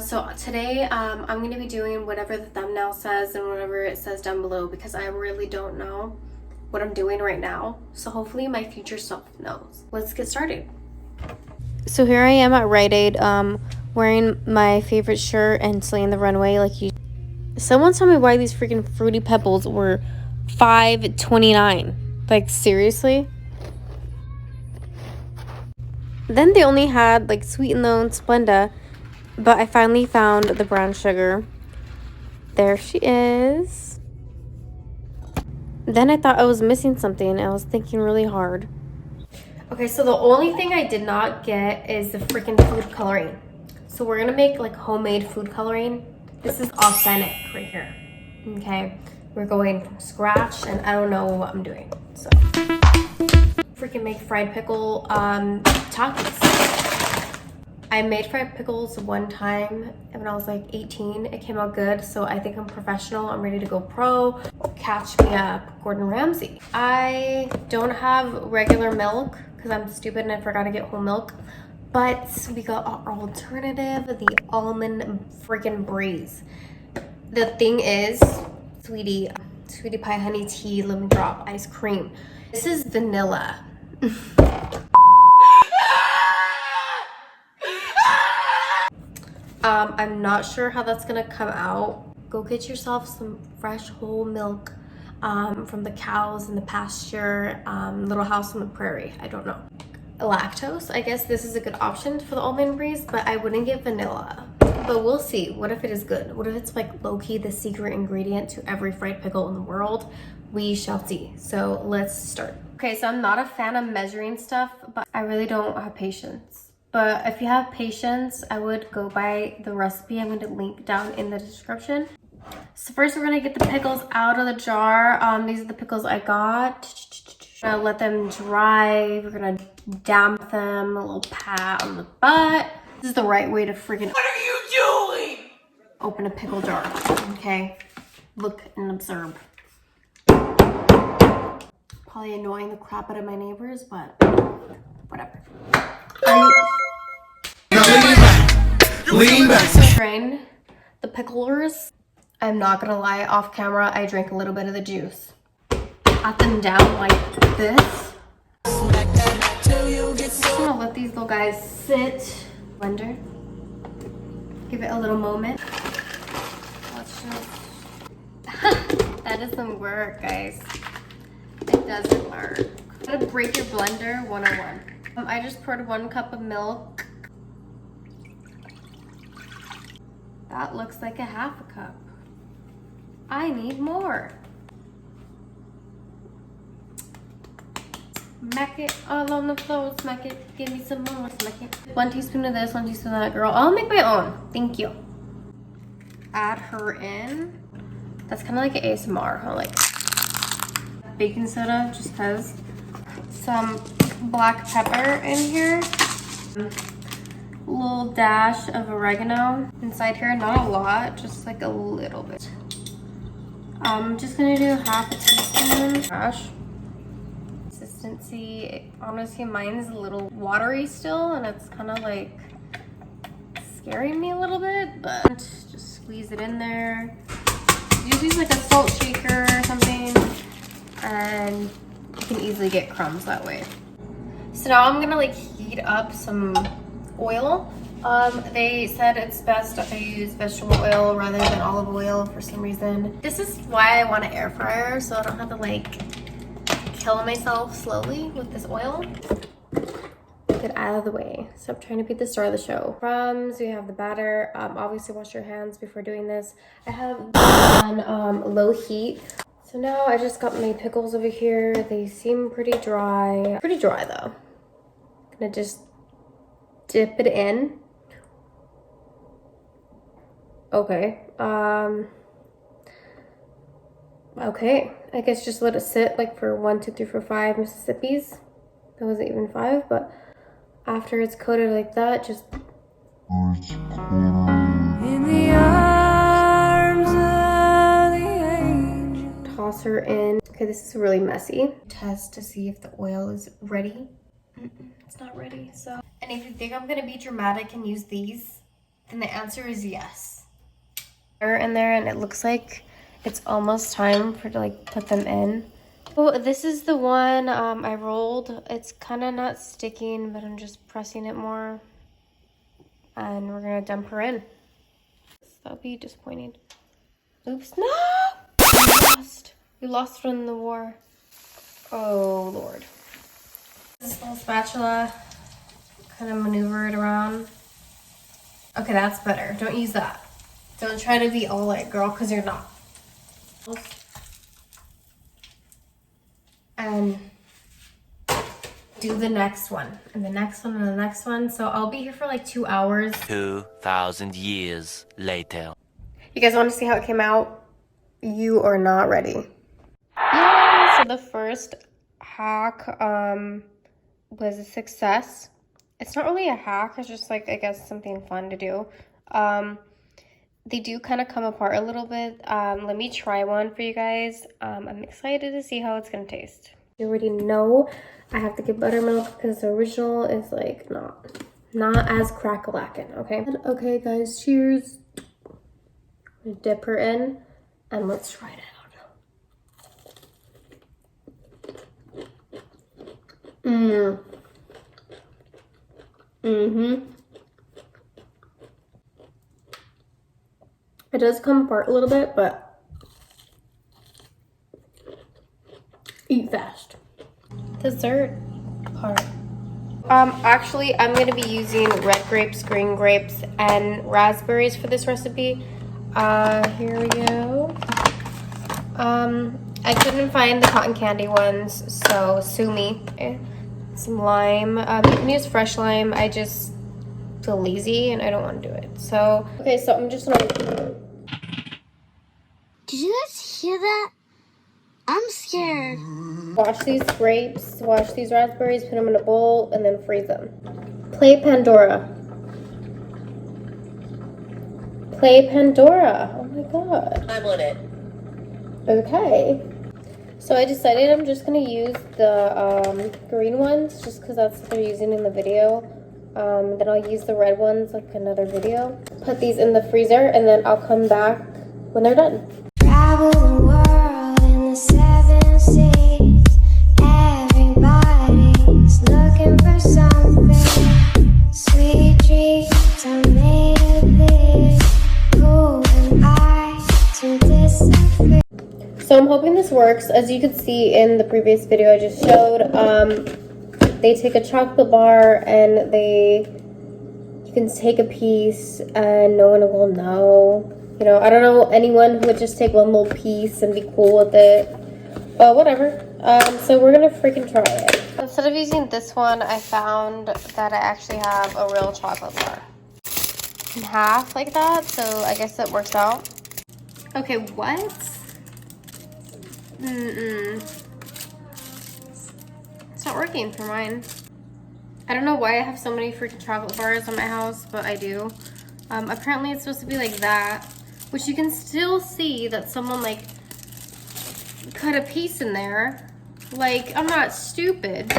So today I'm going to be doing whatever the thumbnail says and whatever it says down below because I really don't know what I'm doing right now. So hopefully my future self knows. Let's get started. So here I am at Rite Aid, wearing my favorite shirt and slaying the runway like you. Someone tell me why these freaking Fruity Pebbles were $5.29. Like, seriously? Then they only had like Sweet and Low and Splenda, but I finally found the brown sugar. There she is. Then I thought I was missing something. I was thinking really hard. Okay, so the only thing I did not get is the freaking food coloring. So we're gonna make like homemade food coloring. This is authentic right here. Okay, we're going from scratch and I don't know what I'm doing. So freaking make fried pickle tacos. I made fried pickles one time when I was like 18. It came out good, so I think I'm professional. I'm ready to go pro. Catch me up, Gordon Ramsay. I don't have regular milk because I'm stupid and I forgot to get whole milk. But we got our alternative, the almond freaking breeze. The thing is, sweetie pie honey tea lemon drop ice cream. This is vanilla. I'm not sure how that's gonna come out. Go get yourself some fresh whole milk from the cows in the pasture, Little House on the Prairie. I don't know. Lactose, I guess this is a good option for the almond breeze, but I wouldn't get vanilla. But we'll see. What if it is good? What if it's like low-key the secret ingredient to every fried pickle in the world? We shall see. So let's start. Okay, so I'm not a fan of measuring stuff, but I really don't have patience. But if you have patience, I would go by the recipe. I'm going to link down in the description. So first we're going to get the pickles out of the jar. These are the pickles I got. Gonna let them dry. We're gonna damp them, a little pat on the butt. This is the right way to freaking— What are you doing? Open a pickle jar, okay? Look and observe. Probably annoying the crap out of my neighbors, but whatever. Lean back. Drain the picklers. I'm not gonna lie, off camera, I drank a little bit of the juice. Pat them down like this. Just gonna let these little guys sit. Blender. Give it a little moment. Let's just that is some work, guys. It doesn't work. How to break your blender 101. I just poured 1 cup of milk. That looks like a half a cup. I need more. Smack it all on the floor, smack it, give me some more, smack it. 1 teaspoon of this, 1 teaspoon of that, girl. I'll make my own, thank you. Add her in. That's kind of like an ASMR, huh? Like baking soda, just cause. Some black pepper in here. A little dash of oregano inside here, not a lot, just like a little bit. I'm just gonna do half a teaspoon. Gosh. Consistency, honestly mine's a little watery still and it's kind of like scaring me a little bit, but just squeeze it in there. Use like a salt shaker or something and you can easily get crumbs that way. So now I'm gonna like heat up some oil. They said it's best if I use vegetable oil rather than olive oil for some reason. This is why I want an air fryer, so I don't have to like kill myself slowly with this oil. Get out of the way. Stop trying to be the star of the show. Crumbs, we have the batter. Obviously wash your hands before doing this. I have on low heat. So now I just got my pickles over here. They seem pretty dry. Pretty dry though. Gonna just dip it in. Okay. Okay, I guess just let it sit like for 1, 2, 3, 4, 5 Mississippis. That wasn't even 5, but after it's coated like that, just in the arms of the angel. Toss her in. Okay, this is really messy. Test to see if the oil is ready. It's not ready, so. And if you think I'm gonna be dramatic and use these And the answer is yes. They're in there and it looks like it's almost time for to like put them in. Oh, this is the one I rolled. It's kind of not sticking, but I'm just pressing it more. And we're gonna dump her in. That'll be disappointing. Oops, no! We lost her in the war. Oh, Lord. This little spatula, kind of maneuver it around. Okay, that's better. Don't use that. Don't try to be all like girl, because you're not. And do the next one, and the next one, and the next one. So I'll be here for like 2 hours. 2,000 years later. You guys want to see how it came out? You are not ready. Yeah, so the first hack was a success. It's not really a hack, it's just like, I guess, something fun to do. They do kind of come apart a little bit. Let me try one for you guys. I'm excited to see how it's gonna taste. You already know I have to get buttermilk because the original is like not as crack-a-lackin', okay? Okay guys, cheers. Dip her in and let's try it out. It does come apart a little bit, but eat fast. Dessert part. Actually, I'm gonna be using red grapes, green grapes, and raspberries for this recipe. Here we go. I couldn't find the cotton candy ones, so sue me. Some lime. You can use fresh lime. I just feel lazy and I don't want to do it. So, okay, so I'm just gonna... Did you guys hear that? I'm scared. Wash these grapes, wash these raspberries, put them in a bowl, and then freeze them. Play Pandora. Play Pandora. Oh my god. I'm on it. Okay. So I decided I'm just gonna use the green ones just because that's what they're using in the video. Then I'll use the red ones like another video. Put these in the freezer and then I'll come back when they're done. Travel the world in the 7 seas. Everybody's looking for something. Sweet dreams are made of this. Who am I to disagree? So I'm hoping this works. As you could see in the previous video I just showed, they take a chocolate bar and you can take a piece and no one will know. You know, I don't know anyone who would just take one little piece and be cool with it. But whatever. So we're gonna freaking try it. Instead of using this one, I found that I actually have a real chocolate bar. In half like that, so I guess that works out. Okay, what? It's not working for mine. I don't know why I have so many freaking chocolate bars in my house, but I do. Apparently it's supposed to be like that, which you can still see that someone like cut a piece in there. Like, I'm not stupid.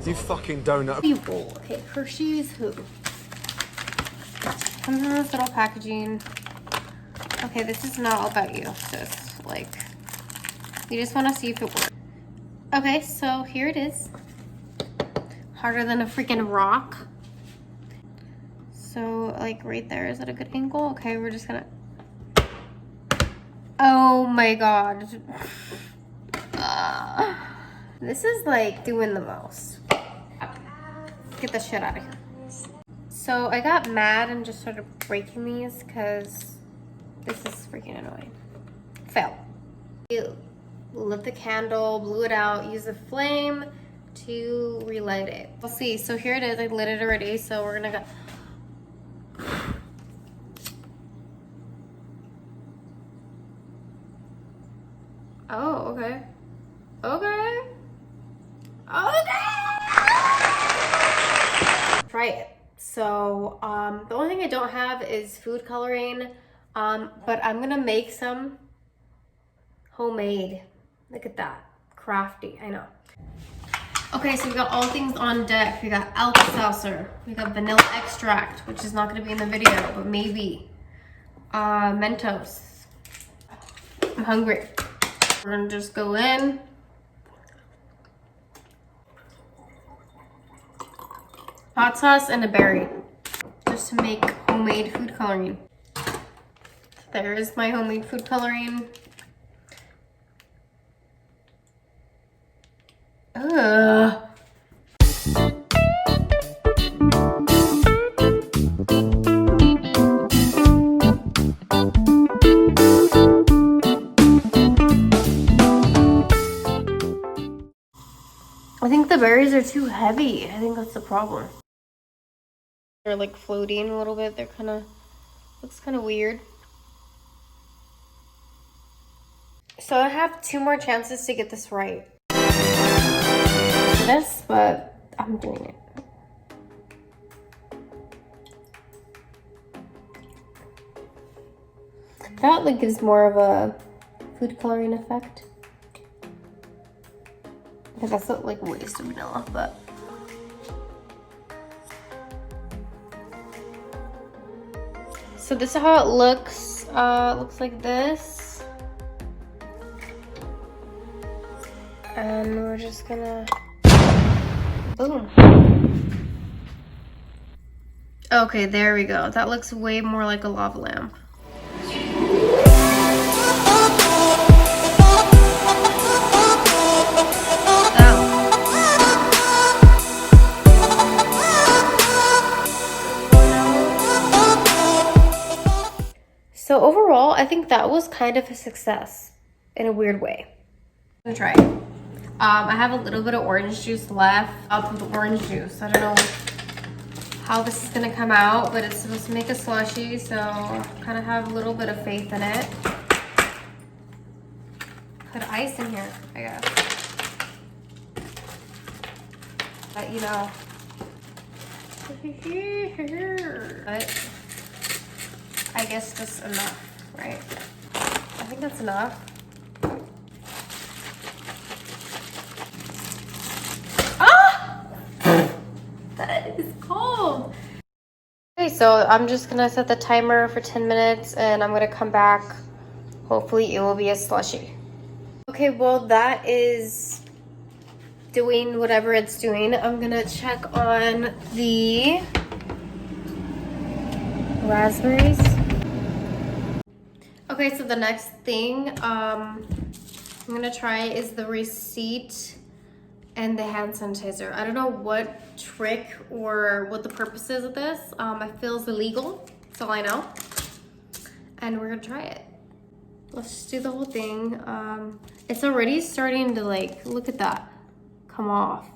You fucking donut. People. Okay, Hershey's who? Comes in this little packaging. Okay, this is not all about you, sis. Like, you just want to see if it works. Okay, so here it is. Harder than a freaking rock. So, like, right there. Is that a good angle? Okay, we're just gonna... Oh my god. This is, like, doing the most. Get the shit out of here. So, I got mad and just started breaking these because this is freaking annoying. Fail. You lit the candle, blew it out, use the flame to relight it. We'll see. So here it is. I lit it already. So we're gonna go. Oh, okay. Okay. Okay. Try it. So the only thing I don't have is food coloring, but I'm gonna make some homemade. Look at that. Crafty, I know. Okay, so we got all things on deck. We got Alka-Seltzer. We got vanilla extract, which is not going to be in the video, but maybe. Mentos. I'm hungry. We're going to just go in. Hot sauce and a berry. Just to make homemade food coloring. There is my homemade food coloring. Ugh. I think the berries are too heavy. I think that's the problem. They're like floating a little bit. They're kind of, looks kind of weird. So I have 2 more chances to get this right. But I'm doing it. That like gives more of a food coloring effect. Because that's not like waste of vanilla, but. So this is how it looks. Looks like this. And we're just gonna, boom. Okay, there we go. That looks way more like a lava lamp. So overall, I think that was kind of a success in a weird way. I'm gonna try it. I have a little bit of orange juice left. I'll put the orange juice. I don't know how this is gonna come out, but it's supposed to make a slushy, so I kind of have a little bit of faith in it. Put ice in here, I guess. But you know. But I guess just enough, right? I think that's enough. That is cold. Okay, so I'm just gonna set the timer for 10 minutes and I'm gonna come back. Hopefully it will be a slushy. Okay, well that is doing whatever it's doing. I'm gonna check on the raspberries. Okay, so the next thing I'm gonna try is the receipt and the hand sanitizer. I don't know what trick or what the purpose is of this. It feels illegal, that's all I know. And we're gonna try it. Let's just do the whole thing. It's already starting to like, look at that, come off.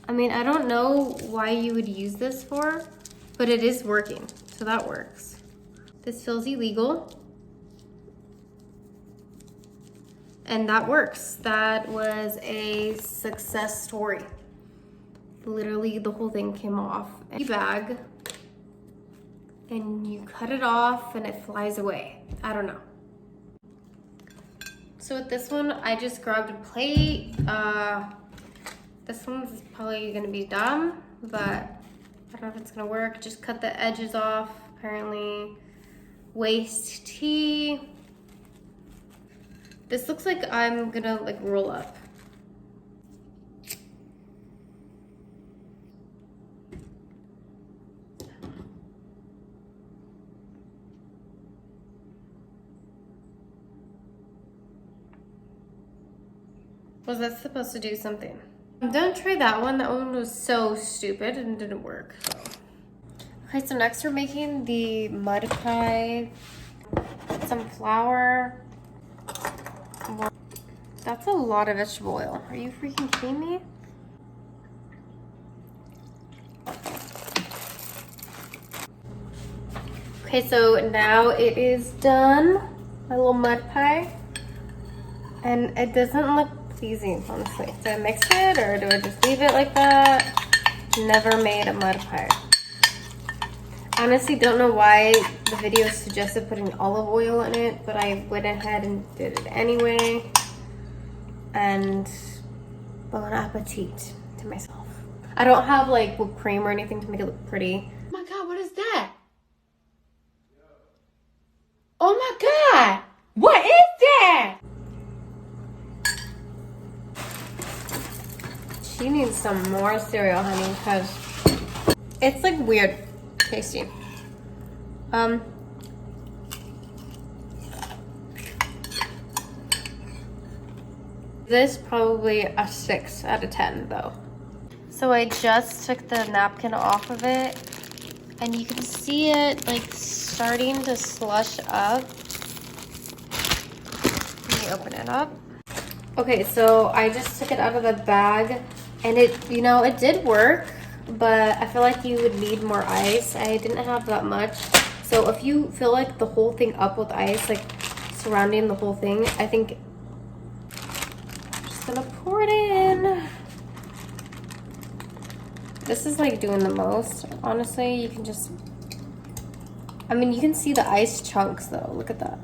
I mean, I don't know why you would use this for, but it is working, so that works. This feels illegal. And that works. That was a success story. Literally the whole thing came off. A bag, and you cut it off and it flies away. I don't know. So with this one, I just grabbed a plate. This one's probably gonna be dumb, but I don't know if it's gonna work. Just cut the edges off, apparently. Waste tea. This looks like I'm gonna like roll up. Was that supposed to do something? Don't try that one. That one was so stupid and didn't work. So. Okay, so next we're making the mud pie. Some flour. That's a lot of vegetable oil. Are you freaking kidding me? Okay, so now it is done. My little mud pie. And it doesn't look pleasing, honestly. Do I mix it or do I just leave it like that? Never made a mud pie. Honestly, don't know why the video suggested putting olive oil in it, but I went ahead and did it anyway. And Bon appetit to myself. I don't have like whipped cream or anything to make it look pretty. Oh my God, what is that? Oh my God, what is that? She needs some more cereal, honey, because it's like weird tasty. This probably a 6 out of 10 though. So I just took the napkin off of it and you can see it like starting to slush up. Let me open it up. Okay, so I just took it out of the bag and it, you know, it did work, but I feel like you would need more ice. I didn't have that much. So if you fill like the whole thing up with ice, like surrounding the whole thing, I think I'm just gonna pour it in. This is like doing the most, honestly. You can just, I mean, you can see the ice chunks though. Look at that.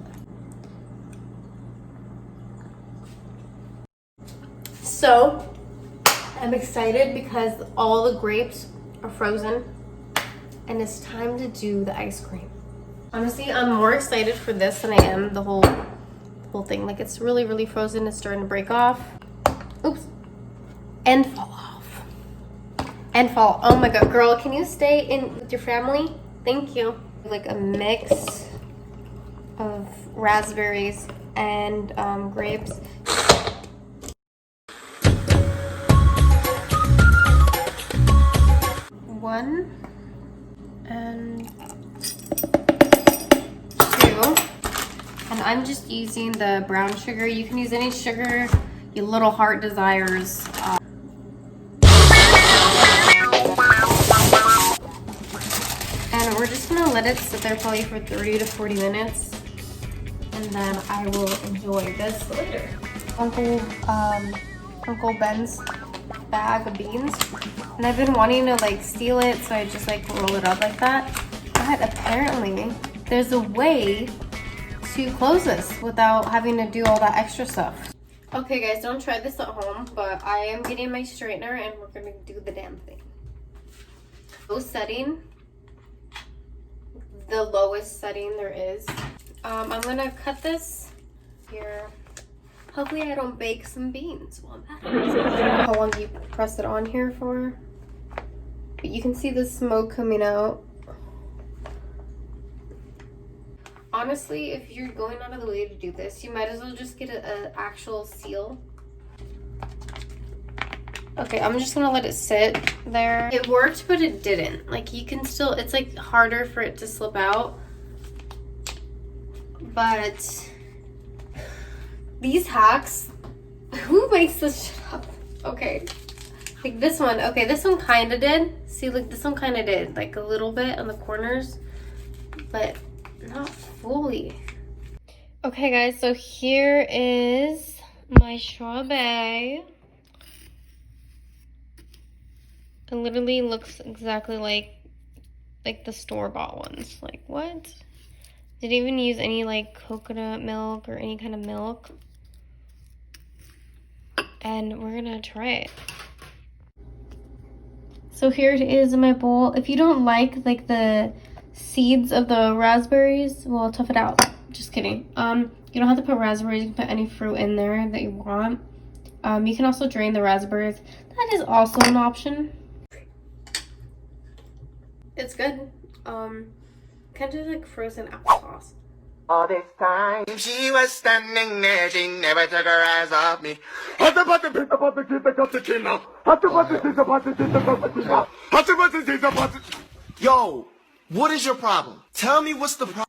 So, I'm excited because all the grapes are frozen and it's time to do the ice cream. Honestly, I'm more excited for this than I am the whole thing. Like, it's really, really frozen. It's starting to break off. Oops. And fall off. And fall. Oh my God, girl, can you stay in with your family? Thank you. Like a mix of raspberries and grapes. One and two. And I'm just using the brown sugar. You can use any sugar your little heart desires. And we're just gonna let it sit there probably for 30 to 40 minutes. And then I will enjoy this later. Uncle Ben's bag of beans. And I've been wanting to like steal it, so I just like roll it up like that. But apparently there's a way to close this without having to do all that extra stuff. Okay guys, don't try this at home, but I am getting my straightener and we're gonna do the damn thing. Low setting, the lowest setting there is. I'm gonna cut this here. Hopefully I don't bake some beans while I'm at it. I don't know how long you press it on here for, but you can see the smoke coming out. Honestly, if you're going out of the way to do this, you might as well just get an actual seal. Okay, I'm just gonna let it sit there. It worked, but it didn't. Like, you can still, it's like harder for it to slip out. But these hacks, who makes this shit up? Okay, like this one. Okay, this one kind of did. See, like this one kind of did, like a little bit on the corners, but not fully. Okay guys, so here is my strawberry. It literally looks exactly like the store-bought ones. Like, what? Didn't even use any like coconut milk or any kind of milk. And we're gonna try it. So here it is in my bowl. If you don't like the seeds of the raspberries, well, tough it out. Just kidding. You don't have to put raspberries. You can put any fruit in there that you want. You can also drain the raspberries. That is also an option. It's good. Kind of like frozen applesauce. All this time she was standing there, she never took her eyes off me. Hot the Yo, what is your problem? Tell me what's the problem.